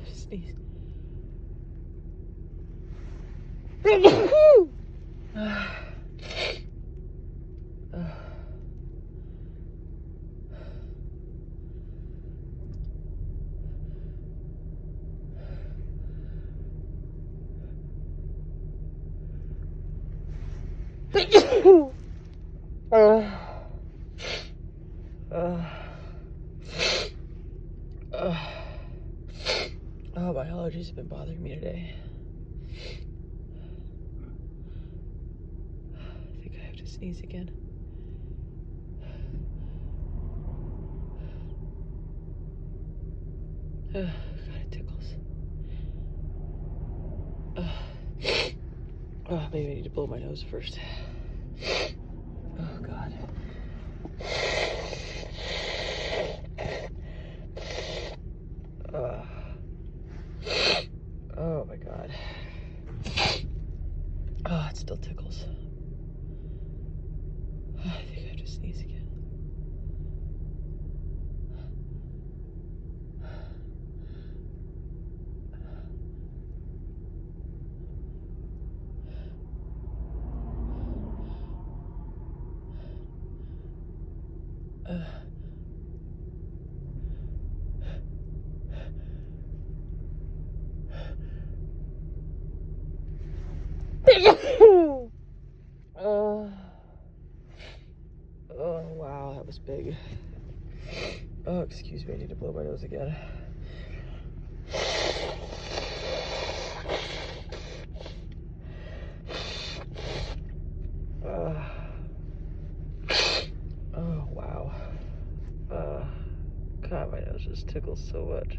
Sneeze. Oh, my allergies have been bothering me today. I think I have to sneeze again. God, it tickles. Oh, maybe I need to blow my nose first. Oh, God. Oh, my God. Oh, it still tickles. Oh, I think I have to sneeze again. Oh, wow, that was big. Oh, excuse me, I need to blow my nose again. Oh, wow. God, my nose just tickles so much.